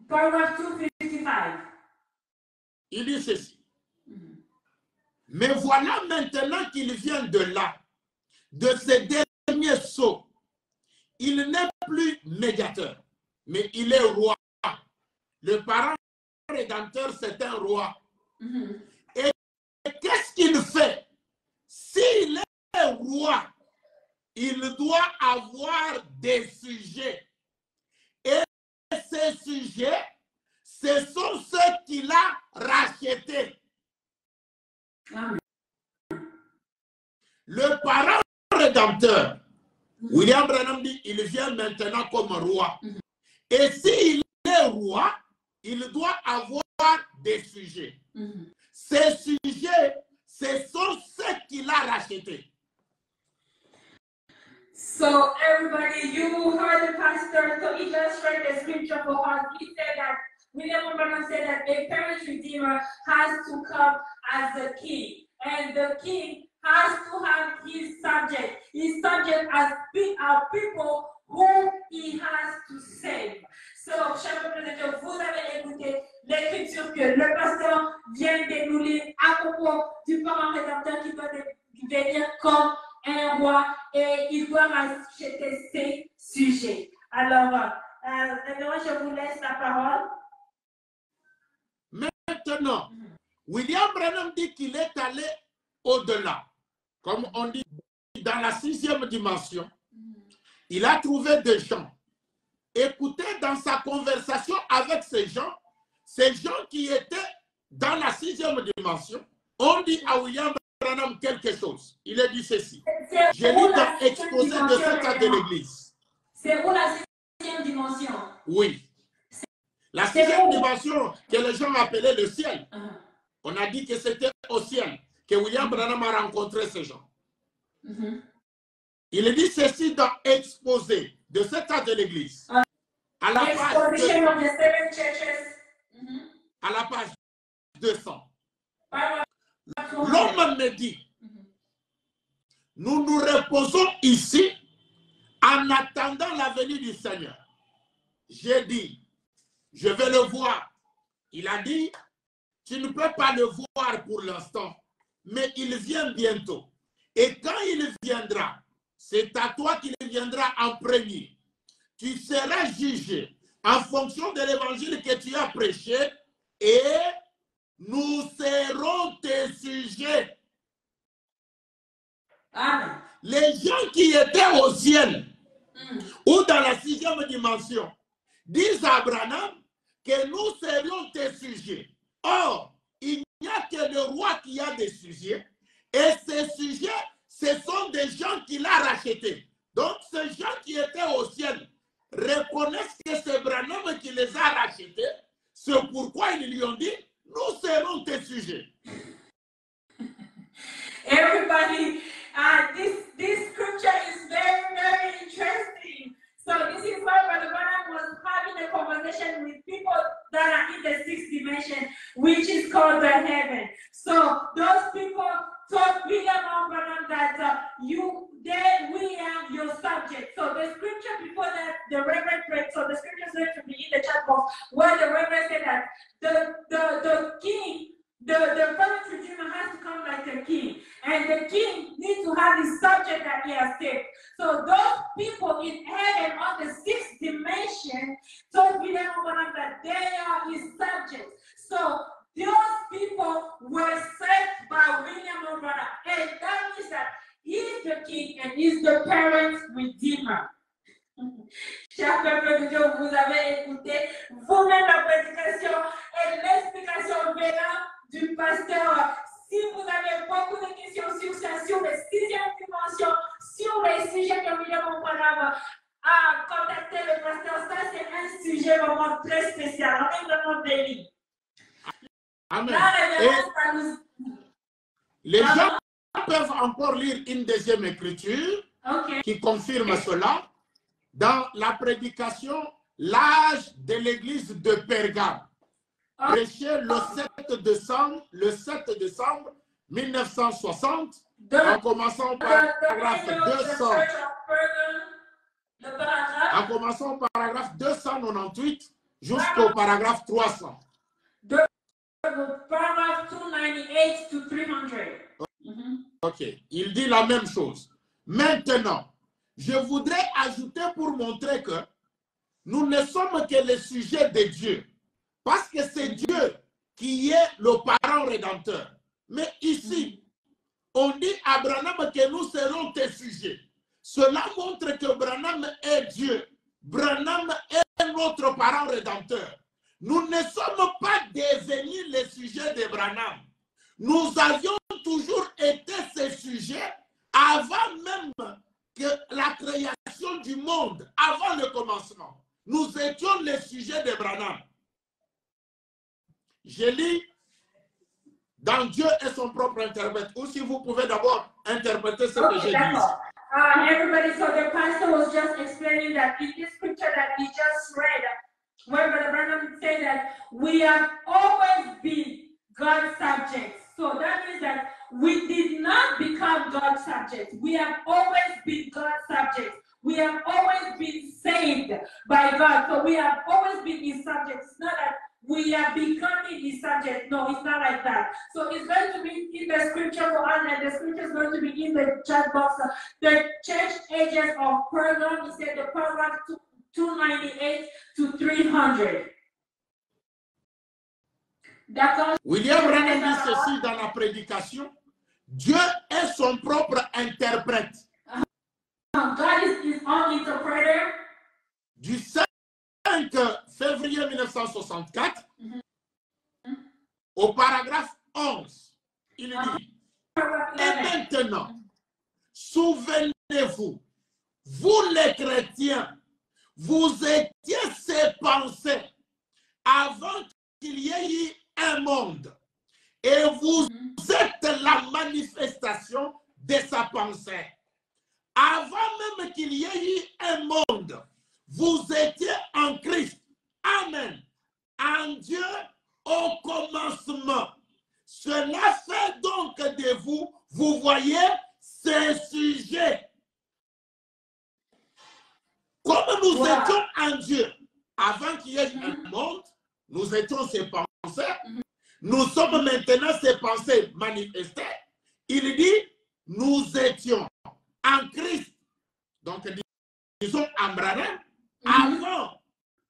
Paragraph 255. Il dit ceci. Mais voilà maintenant qu'il vient de là, de ces derniers sceaux. Il n'est plus médiateur, mais il est roi. Le parent rédempteur, c'est un roi. Et qu'est-ce qu'il fait? S'il est roi, il doit avoir des sujets. Et ces sujets, ce sont ceux qu'il a rachetés. Amen. Le parent rédempteur, William Branham dit, il vient maintenant comme roi. Et s'il est roi, il doit avoir des sujets. Ces sujets, ce sont ceux qu'il a rachetés. So everybody, you heard the pastor, so he just read the scripture for us. He said that, William Branham said that a parent redeemer has to come as the king. And the king has to have his subject. His subject are people whom he has to save. So, chers représentants, vous avez écouté l'écriture que le pasteur vient de nous lire à propos du parent rédempteur qui doit devenir comme un roi et il doit racheter ses sujets. Alors, je vous laisse la parole. Maintenant, William Branham dit qu'il est allé au-delà. Comme on dit dans la 6e dimension, il a trouvé des gens. Écoutez dans sa conversation avec ces gens qui étaient dans la 6e dimension, on dit à William Branham quelque chose. Il a dit ceci. Je lis dans l'exposé de cet acte de l'Église. C'est où la 6e dimension? Oui. La 6e dimension que les gens appelaient le ciel. On a dit que c'était au ciel que William Branham a rencontré ces gens. Il dit ceci dans exposé de cet acte de l'Église. À la page 200. L'homme me dit, nous nous reposons ici en attendant la venue du Seigneur. J'ai dit, je vais le voir. Il a dit, tu ne peux pas le voir pour l'instant, mais il vient bientôt. Et quand il viendra, c'est à toi qu'il viendra en premier. Tu seras jugé en fonction de l'évangile que tu as prêché et nous serons tes sujets. Amen. Les gens qui étaient au ciel ou dans la 6e dimension disent à Branham que nous serions tes sujets. Or, il n'y a que le roi qui a des sujets et ces sujets, ce sont des gens qu'il a rachetés. Donc, ces gens qui étaient au ciel reconnaissent que c'est Branham qui les a rachetés. C'est pourquoi ils lui ont dit, nous serons tes sujets. Everybody, this scripture is very, very interesting. So this is why Brother Branham was having a conversation with people that are in the 6th dimension, which is called the heaven. So those people told William Branham that we have your subject. So the scripture before that, the Reverend read, so the scripture is going to be in the chat box, where the Reverend said that the king, the first redeemer has to come like a king, and the king needs to have his subject that he has saved. So those people in heaven on the 6th dimension told William Branham that they are his subjects. So those people were saved by William Branham, and that means that he's the king and he's the parent redeemer. Chers peuple de Dieu, vous avez écouté vous-même la prédication et l'explication venant du pasteur. Si vous avez beaucoup de questions sur les 6e dimensions, sur les sujets que William Branham a contacté le pasteur, ça c'est un sujet vraiment très spécial. On est vraiment béni. Amen. Les gens peuvent encore lire une deuxième écriture qui confirme cela dans la prédication L'âge de l'église de Pergame, prêché le 7 décembre 1960, en commençant par paragraphe 200. En commençant au paragraphe 298 jusqu'au paragraphe 300. Paragraph 298 to 300. Ok, il dit la même chose. Maintenant, je voudrais ajouter pour montrer que nous ne sommes que le sujet de Dieu. Parce que c'est Dieu qui est le parent rédempteur. Mais ici, on dit à Branham que nous serons tes sujets. Cela montre que Branham est Dieu. Branham est notre parent rédempteur. Nous ne sommes pas devenus les sujets de Branham. Nous avions toujours été ces sujets avant même que la création du monde, avant le commencement. Nous étions les sujets de Branham. Je lis dans Dieu et son propre interprète. Ou si vous pouvez d'abord interpréter ce que j'ai dit. Everybody, so the pastor was just explaining that in this scripture that we just read, where Brother Branham said that we have always been God's subjects. So that means that we did not become God's subjects. We have always been God's subjects. We have always been saved by God. So we have always been His subjects. It's not that we are becoming His subjects. No, it's not like that. So it's going to be in the scripture for us, and the scripture is going to be in the chat box. The church ages of Pergamum, he said the paragraph 298 to 300. William Branham dit ceci dans la prédication. Dieu est son propre interprète. God is his own interpreter. Du 5 février 1964 au paragraphe 11, il dit: et maintenant, souvenez-vous, vous les chrétiens, vous étiez ces pensées avant qu'il y ait eu un monde, et vous êtes la manifestation de sa pensée. Avant même qu'il y ait eu un monde, vous étiez en Christ. Amen. En Dieu au commencement. Cela fait donc de vous, vous voyez, ce sujet. Comme nous étions en Dieu, avant qu'il y ait un monde, nous étions ses pensées. Nous sommes maintenant ses pensées manifestées. Il dit, nous étions en Christ. Donc, disons en Branham, avant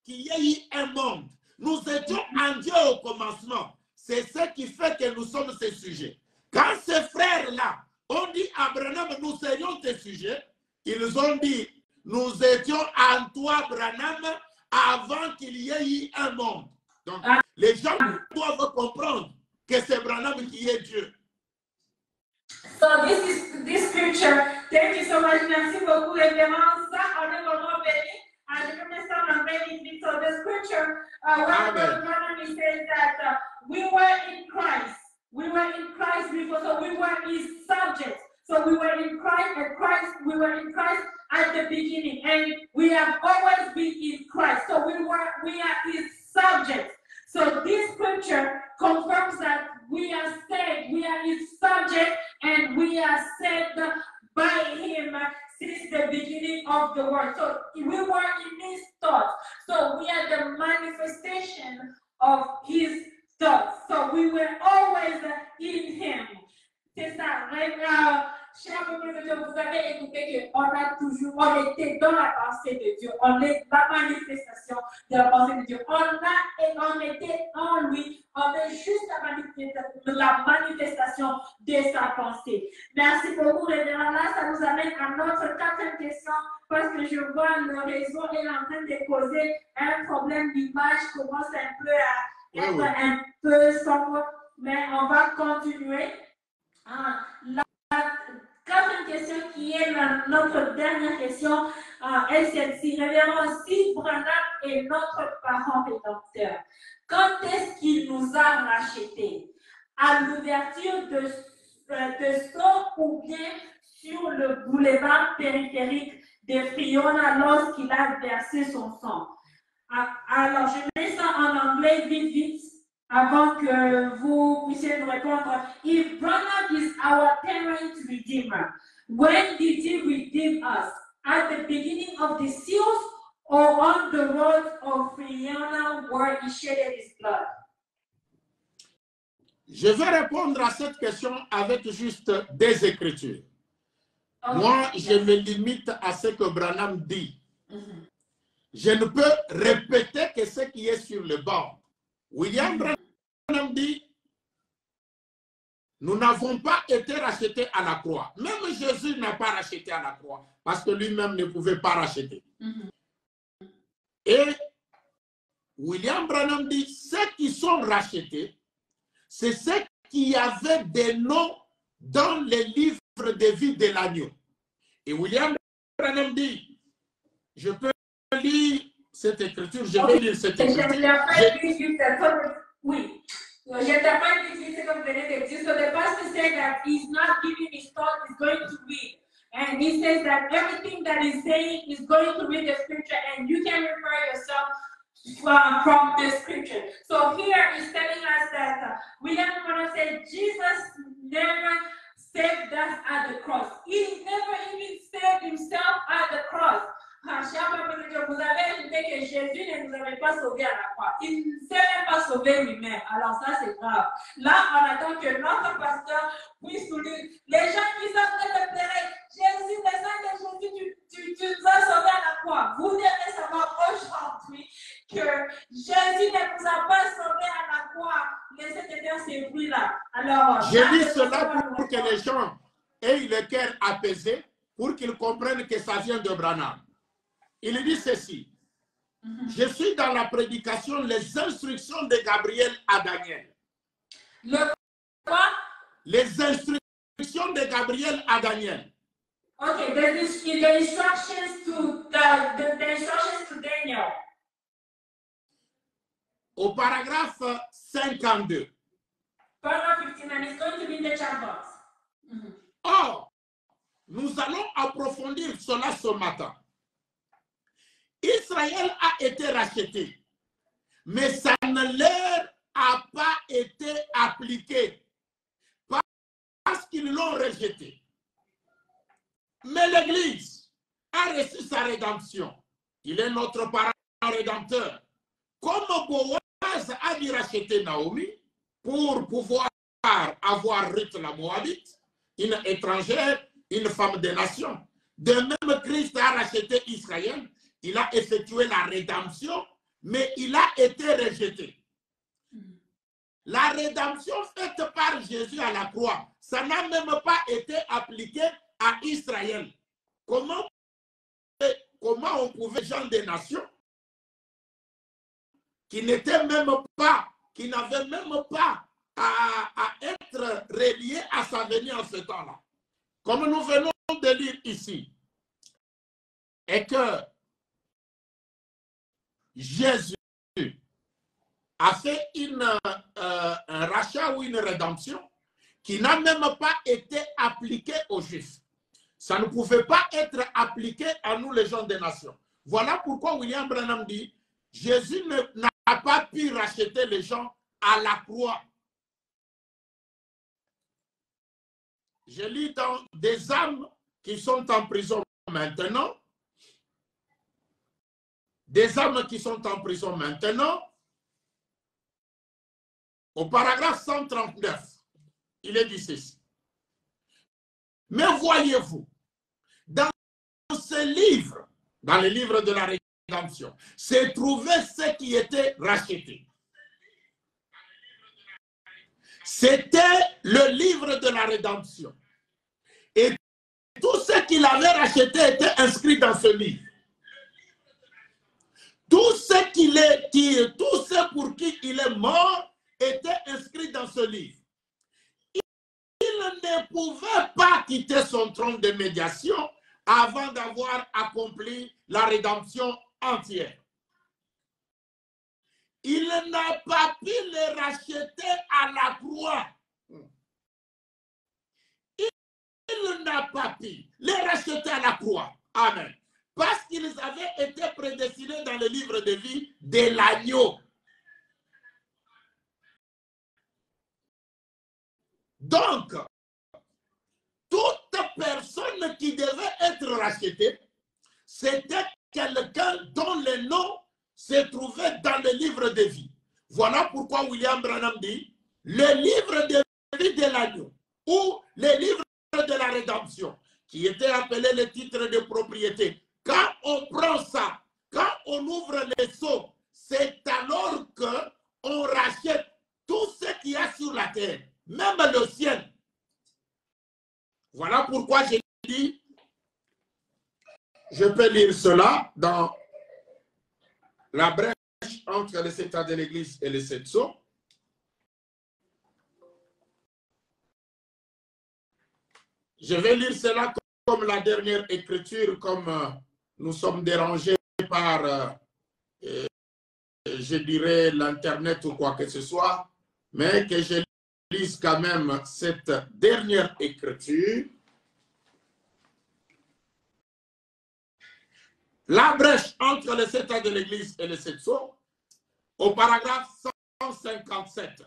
qu'il y ait eu un monde. Nous étions en Dieu au commencement. C'est ce qui fait que nous sommes ces sujets. Quand ces frères-là ont dit à Branham, nous serions tes sujets, ils ont dit, nous étions en toi, Branham, avant qu'il y ait eu un monde. Donc, les gens doivent comprendre que c'est Branham qui est Dieu. So this scripture. Thank you so much. Merci beaucoup, révérend. Ça, on est vraiment béni. Je vais mettre ça en béni. So the scripture, where Branham says that we were in Christ. We were in Christ before, so we were His subjects. So we were in Christ, we were in Christ at the beginning, and we have always been in Christ. So we are His subjects. So this scripture confirms that we are saved, we are His subject, and we are saved by Him since the beginning of the world. So we were in His thoughts. So we are the manifestation of His thoughts. So we were always in Him. C'est ça. Chers amis de Dieu, vous avez écouté on était dans la pensée de Dieu. On est la manifestation de la pensée de Dieu. On était en lui. On est juste la manifestation de sa pensée. Merci beaucoup, révérend. Là, ça nous amène à notre quatrième question, parce que je vois le réseau est en train de causer un problème d'image, commence un peu à être un peu sombre, mais on va continuer. La quatrième question, qui est notre dernière question, est celle-ci. Révérend, si Branham est notre parent rédempteur, quand est-ce qu'il nous a rachetés? À l'ouverture de son ou bien sur le boulevard périphérique de Friona lorsqu'il a versé son sang? Alors, je mets ça en anglais vite. avant que vous puissiez nous répondre, if Branham is our parent redeemer, when did he redeem us? At the beginning of the seals or on the road of Rihanna where he shedded his blood? Je vais répondre à cette question avec juste des écritures. Okay. Moi, je me limite à ce que Branham dit. Je ne peux répéter que ce qui est sur le banc. William Branham dit, nous n'avons pas été rachetés à la croix. Même Jésus n'a pas racheté à la croix parce que lui-même ne pouvait pas racheter. Et William Branham dit, ceux qui sont rachetés, c'est ceux qui avaient des noms dans les livres de vie de l'agneau. Et William Branham dit, je peux lire cette écriture, je vais lire cette écriture. Oui. J'interprète ici comme venez de dire. So the pastor said that he's not giving his thought, he's going to read. And he says that everything that he's saying is going to read the scripture and you can refer yourself from the scripture. So here he's telling us that William Branham said Jesus never saved us at the cross. He never even saved himself at the cross. Vous avez dit que Jésus ne nous avait pas sauvés à la croix. Il ne s'est même pas sauvé lui-même. Alors ça, c'est grave. Là, on attend que notre pasteur puisse nous dire, les gens qui sont en train de pleurer, Jésus, le sang de Jésus, tu nous as sauvés à la croix. Vous devez savoir aujourd'hui que Jésus ne nous a pas sauvés à la croix. Laissez de faire ces bruits-là. Alors, je dis cela pour que les gens aient le cœur apaisé, pour qu'ils comprennent que ça vient de Branham. Il dit ceci, je suis dans la prédication, les instructions de Gabriel à Daniel. Le quoi? Les instructions de Gabriel à Daniel. Okay, the instructions to Daniel. Au paragraphe 52. Paragraph 59 is going to be in the chat box. Or, nous allons approfondir cela ce matin. Israël a été racheté, mais ça ne leur a pas été appliqué parce qu'ils l'ont rejeté. Mais l'Église a reçu sa rédemption. Il est notre parent rédempteur. Comme Boaz a dû racheter Naomi pour pouvoir avoir Ruth la Moabite, une étrangère, une femme des nations. De même, Christ a racheté Israël. Il a effectué la rédemption, mais il a été rejeté. La rédemption faite par Jésus à la croix, ça n'a même pas été appliqué à Israël. Comment on pouvait, gens des nations, qui n'étaient même pas, qui n'avaient même pas à être reliés à sa venue en ce temps-là. Comme nous venons de lire ici, et que Jésus a fait un rachat ou une rédemption qui n'a même pas été appliqué aux Juifs. Ça ne pouvait pas être appliqué à nous les gens des nations. Voilà pourquoi William Branham dit, Jésus n'a pas pu racheter les gens à la croix. Je lis dans des âmes qui sont en prison maintenant, des âmes qui sont en prison maintenant, au paragraphe 139, il est dit ceci. Mais voyez-vous, dans ce livre, dans le livre de la rédemption, s'est trouvé ce qui était racheté. C'était le livre de la rédemption. Et tout ce qu'il avait racheté était inscrit dans ce livre. Tout ce pour qui il est mort était inscrit dans ce livre. Il ne pouvait pas quitter son trône de médiation avant d'avoir accompli la rédemption entière. Il n'a pas pu les racheter à la croix. Il n'a pas pu les racheter à la croix. Amen. Parce qu'ils avaient été prédestinés dans le livre de vie de l'agneau. Donc, toute personne qui devait être rachetée, c'était quelqu'un dont le nom se trouvait dans le livre de vie. Voilà pourquoi William Branham dit, le livre de vie de l'agneau, ou le livre de la rédemption, qui était appelé le titre de propriété. Quand on prend ça, quand on ouvre les sceaux, c'est alors qu'on rachète tout ce qu'il y a sur la terre, même le ciel. Voilà pourquoi j'ai dit, je peux lire cela dans la brèche entre les 7 ans de l'Église et les 7 sceaux. Je vais lire cela comme la dernière écriture, comme nous sommes dérangés par, je dirais, l'Internet ou quoi que ce soit, mais que je lise quand même cette dernière écriture. La brèche entre les 7 ans de l'Église et les 7 sceaux, au paragraphe 157.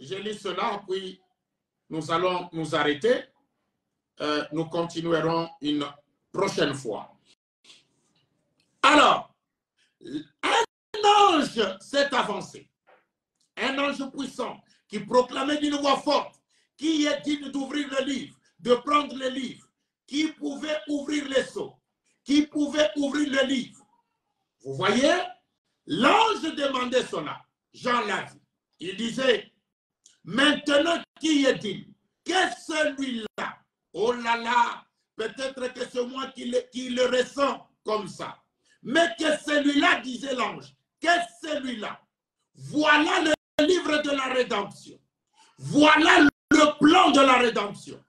Je lis cela, puis nous allons nous arrêter. Nous continuerons une prochaine fois. Alors, un ange s'est avancé. Un ange puissant qui proclamait d'une voix forte qui est digne d'ouvrir le livre, de prendre le livre, qui pouvait ouvrir les sceaux, qui pouvait ouvrir le livre. Vous voyez, l'ange demandait cela. Jean l'a vu. Il disait, maintenant qui est digne? Qu'est celui-là? Oh là là, peut-être que c'est moi qui le ressens comme ça. Mais que celui-là, disait l'ange, qu'est celui-là? Voilà le livre de la rédemption. Voilà le plan de la rédemption.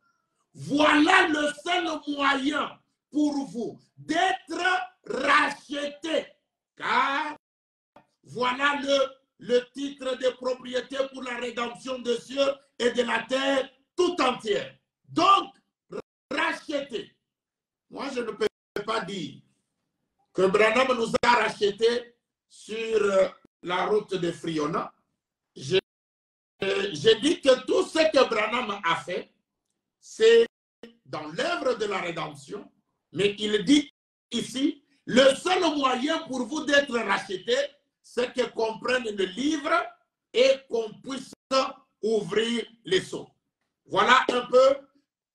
Voilà le seul moyen pour vous d'être racheté. Car voilà le titre de propriété pour la rédemption des cieux et de la terre tout entière. Donc, racheté. Moi, je ne peux pas dire que Branham nous a rachetés sur la route de Friona. J'ai dit que tout ce que Branham a fait, c'est dans l'œuvre de la rédemption. Mais il dit ici, le seul moyen pour vous d'être rachetés, c'est que qu'on prenne le livre et qu'on puisse ouvrir les sceaux. Voilà un peu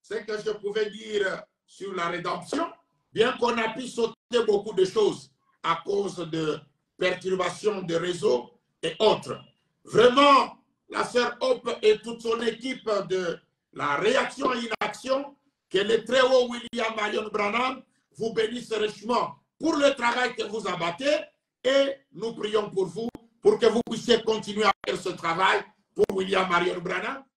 ce que je pouvais dire sur la rédemption, bien qu'on a pu sauter beaucoup de choses à cause de perturbations de réseau et autres. Vraiment, la sœur Hope et toute son équipe de la réaction et inaction, que le très haut William Marion Branham vous bénisse richement pour le travail que vous abattez et nous prions pour vous, pour que vous puissiez continuer à faire ce travail pour William Marion Branham